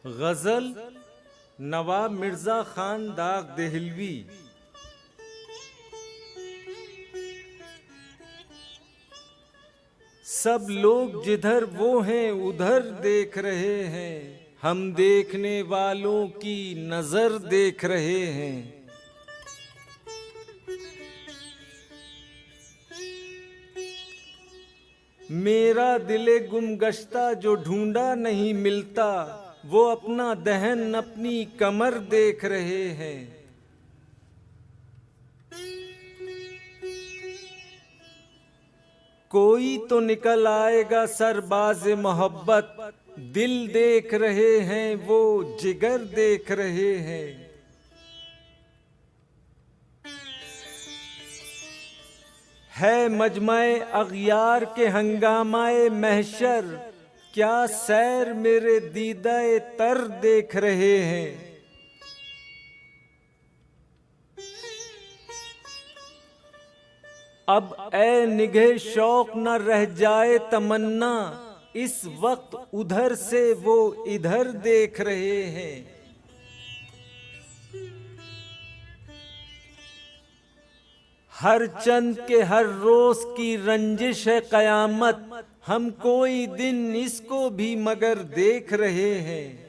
गजल नवाब मिर्जा खान दाग देहलवी। सब लोग जिधर वो हैं उधर देख रहे हैं, हम देखने वालों की नजर देख रहे हैं। मेरा दिले गुमगश्ता जो ढूंढा नहीं मिलता, वो अपना दहन अपनी कमर देख रहे हैं। कोई तो निकल आएगा सरबाज़े मोहब्बत, दिल देख रहे हैं वो जिगर देख रहे हैं। है मजमाए अग़यार के हंगामाए महशर, क्या सैर मेरे दीदाए तर देख रहे हैं। अब ए निगाह शौक न रह जाए तमन्ना, इस वक्त उधर से वो इधर देख रहे हैं। हर चंद के हर रोज की रंजिश है कयामत, हम कोई दिन इसको भी मगर देख रहे हैं।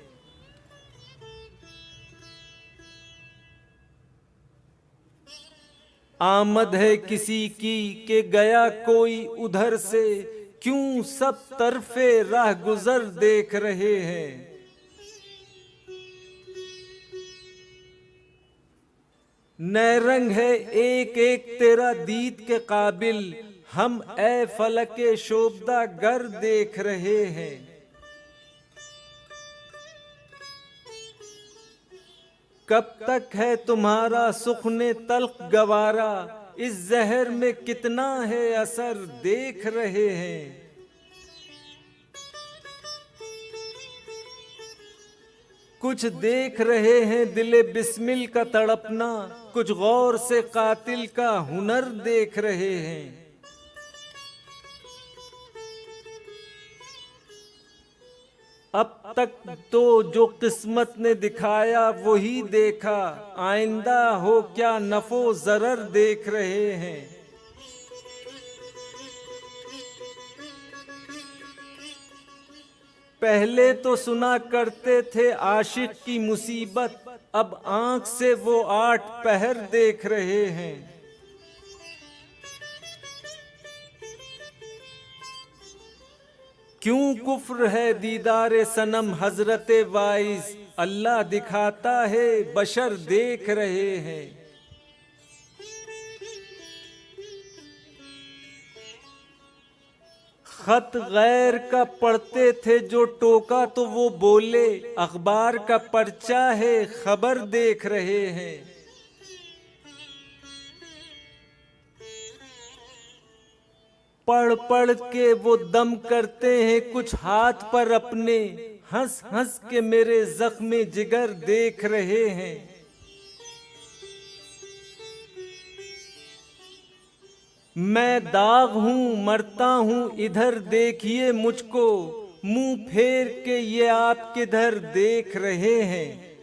आमद है किसी की के गया कोई उधर से, क्यों सब तरफे राह गुजर देख रहे हैं। नए रंग है एक एक तेरा दीद के काबिल, हम ए फलके शोभदा गर देख रहे हैं। कब तक है तुम्हारा सुखने तल्ख गवारा, इस जहर में कितना है असर देख रहे हैं। कुछ देख रहे हैं दिले बिस्मिल का तड़पना, कुछ गौर से कातिल का हुनर देख रहे हैं। अब तक तो जो किस्मत ने दिखाया वही देखा, आइंदा हो क्या नफो जरर देख रहे हैं। पहले तो सुना करते थे आशिक की मुसीबत, अब आंख से वो 8 पहर देख रहे हैं। क्यों कुफ्र है दीदारे सनम हजरते वाइस, अल्लाह दिखाता है बशर देख रहे हैं। खत गैर का पढ़ते थे जो टोका तो वो बोले, अखबार का पर्चा है खबर देख रहे हैं। पढ़ पढ़ के वो दम करते हैं कुछ हाथ पर अपने, हंस हंस के मेरे जख्मे जिगर देख रहे हैं। मैं दाग हूँ मरता हूँ इधर देखिए मुझको, मुंह फेर के ये आप किधर देख रहे हैं।